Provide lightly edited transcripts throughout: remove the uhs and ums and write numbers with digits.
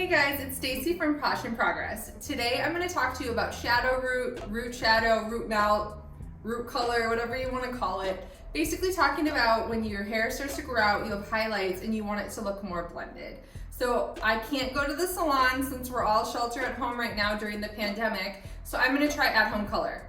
Hey guys, it's Stacy from Passion Progress. Today I'm going to talk to you about shadow root, root shadow, root melt, root color, whatever you want to call it. Basically talking about when your hair starts to grow out, you have highlights and you want it to look more blended. So I can't go to the salon since we're all shelter at home right now during the pandemic, so I'm going to try at-home color.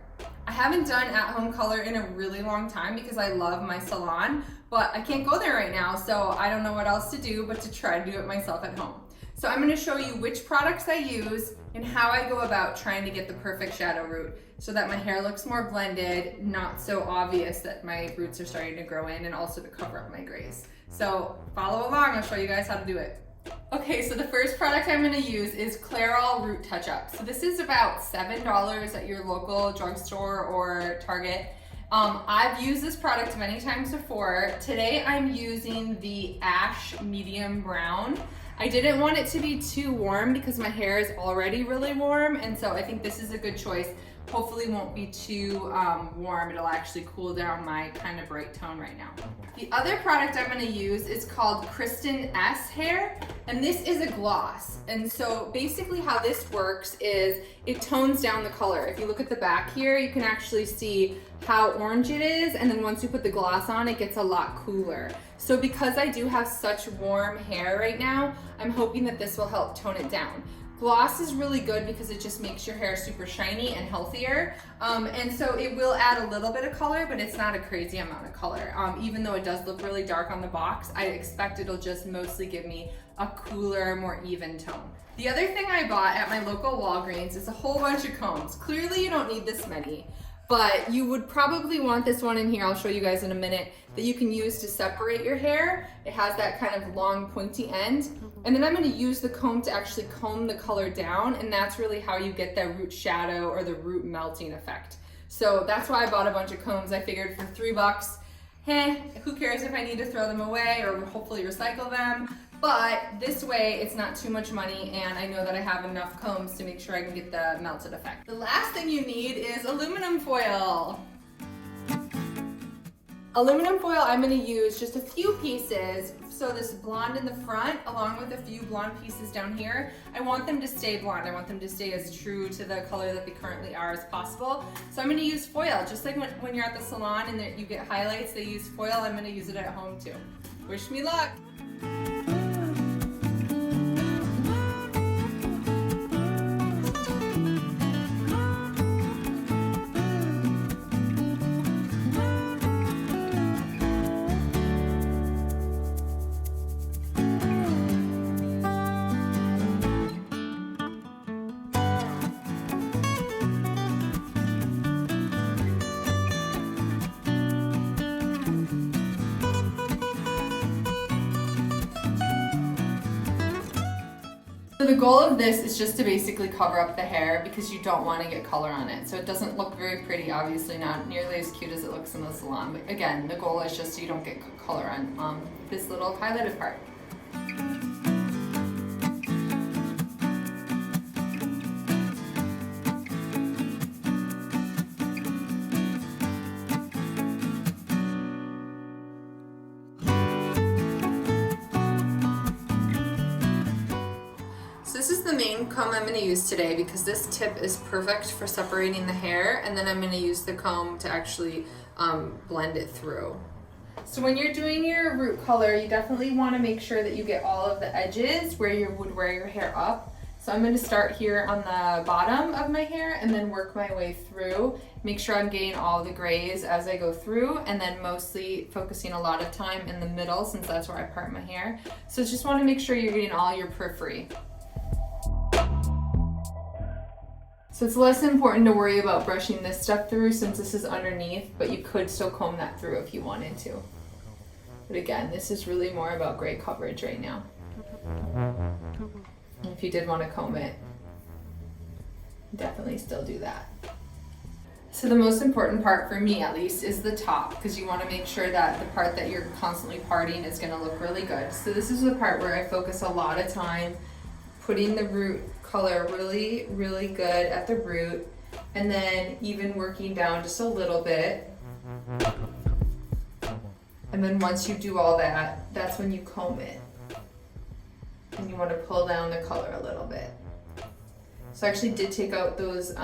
I haven't done at-home color in a really long time because I love my salon, but I can't go there right now, so I don't know what else to do but to try to do it myself at home. So I'm going to show you which products I use and how I go about trying to get the perfect shadow root so that my hair looks more blended, not so obvious that my roots are starting to grow in, and also to cover up my grays. So follow along, I'll show you guys how to do it. Okay, so the first product I'm going to use is Clairol Root Touch-Up. So this is about $7 at your local drugstore or Target. I've used this product many times before. Today I'm using the Ash Medium Brown. I didn't want it to be too warm because my hair is already really warm, and so I think this is a good choice. Hopefully won't be too warm. It'll actually cool down my kind of bright tone right now. The other product I'm going to use is called Kristin S Hair, and this is a gloss. And so basically how this works is it tones down the color. If you look at the back here, you can actually see how orange it is, and then once you put the gloss on, it gets a lot cooler. So because I do have such warm hair right now, I'm hoping that this will help tone it down. Gloss is really good because it just makes your hair super shiny and healthier. And so it will add a little bit of color, but it's not a crazy amount of color. Even though it does look really dark on the box, I expect it'll just mostly give me a cooler, more even tone. The other thing I bought at my local Walgreens is a whole bunch of combs. Clearly you don't need this many, but you would probably want this one in here, I'll show you guys in a minute, that you can use to separate your hair. It has that kind of long pointy end. And then I'm going to use the comb to actually comb the color down, and that's really how you get that root shadow or the root melting effect. So that's why I bought a bunch of combs. I figured for $3, who cares if I need to throw them away or hopefully recycle them. But this way it's not too much money, and I know that I have enough combs to make sure I can get the melted effect. The last thing you need is aluminum foil. Aluminum foil, I'm going to use just a few pieces. So this blonde in the front, along with a few blonde pieces down here, I want them to stay blonde. I want them to stay as true to the color that they currently are as possible. So I'm going to use foil, just like when you're at the salon and you get highlights, they use foil. I'm going to use it at home too. Wish me luck. So the goal of this is just to basically cover up the hair because you don't want to get color on it. So it doesn't look very pretty, obviously not nearly as cute as it looks in the salon. But again, the goal is just so you don't get color on this little highlighted part. This is the main comb I'm going to use today because this tip is perfect for separating the hair, and then I'm going to use the comb to actually blend it through. So when you're doing your root color, you definitely want to make sure that you get all of the edges where you would wear your hair up. So I'm going to start here on the bottom of my hair and then work my way through. Make sure I'm getting all the grays as I go through, and then mostly focusing a lot of time in the middle since that's where I part my hair. So just want to make sure you're getting all your periphery. So it's less important to worry about brushing this stuff through since this is underneath, but you could still comb that through if you wanted to. But again, this is really more about gray coverage right now. And if you did want to comb it, definitely still do that. So the most important part for me at least is the top, because you want to make sure that the part that you're constantly parting is going to look really good. So this is the part where I focus a lot of time putting the root color really, really good at the root, and then even working down just a little bit. And then once you do all that, that's when you comb it. and you want to pull down the color a little bit. So I actually did take out those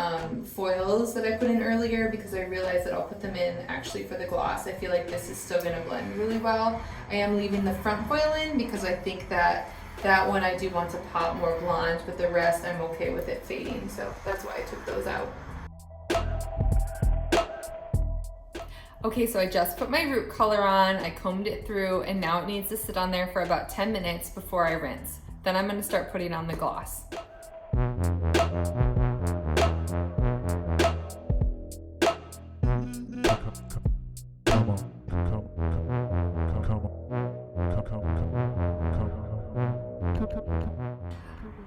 foils that I put in earlier because I realized that I'll put them in actually for the gloss. I feel like this is still going to blend really well. I am leaving the front foil in because I think that one I do want to pop more blonde, but the rest I'm okay with it fading. So that's why I took those out. Okay, so I just put my root color on, I combed it through, and now it needs to sit on there for about 10 minutes before I rinse. Then I'm going to start putting on the gloss.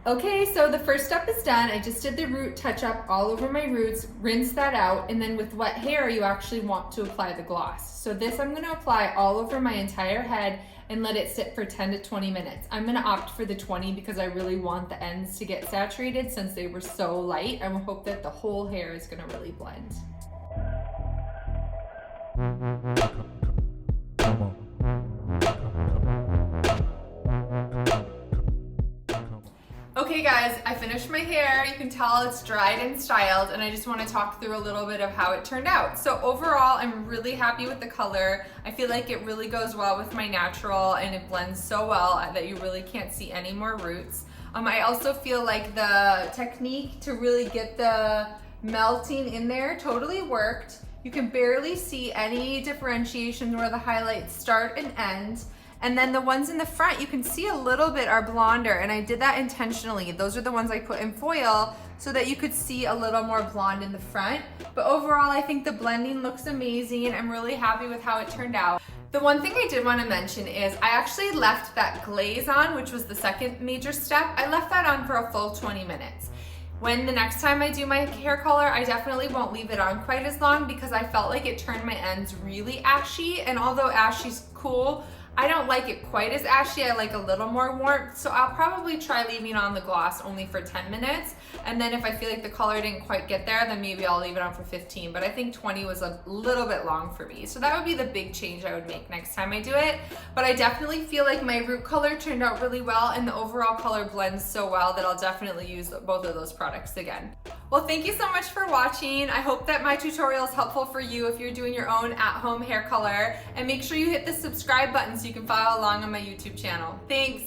Okay, so the first step is done. I just did the root touch up all over my roots, rinsed that out, and then with wet hair, you actually want to apply the gloss. So this I'm gonna apply all over my entire head and let it sit for 10 to 20 minutes. I'm gonna opt for the 20 because I really want the ends to get saturated since they were so light. I hope that the whole hair is gonna really blend. Okay guys, I finished my hair. You can tell it's dried and styled, and I just want to talk through a little bit of how it turned out. So overall, I'm really happy with the color. I feel like it really goes well with my natural, and it blends so well that you really can't see any more roots. I also feel like the technique to really get the melting in there totally worked. You can barely see any differentiation where the highlights start and end. And then the ones in the front, you can see a little bit are blonder, and I did that intentionally. Those are the ones I put in foil so that you could see a little more blonde in the front. But overall, I think the blending looks amazing. I'm really happy with how it turned out. The one thing I did want to mention is I actually left that glaze on, which was the second major step. I left that on for a full 20 minutes. When the next time I do my hair color, I definitely won't leave it on quite as long because I felt like it turned my ends really ashy, and although ashy's cool, I don't like it quite as ashy. I like a little more warmth, so I'll probably try leaving on the gloss only for 10 minutes, and then if I feel like the color didn't quite get there, then maybe I'll leave it on for 15, but I think 20 was a little bit long for me, so that would be the big change I would make next time I do it. But I definitely feel like my root color turned out really well, and the overall color blends so well that I'll definitely use both of those products again. Well, thank you so much for watching. I hope that my tutorial is helpful for you if you're doing your own at-home hair color, and make sure you hit the subscribe button so you can follow along on my YouTube channel. Thanks.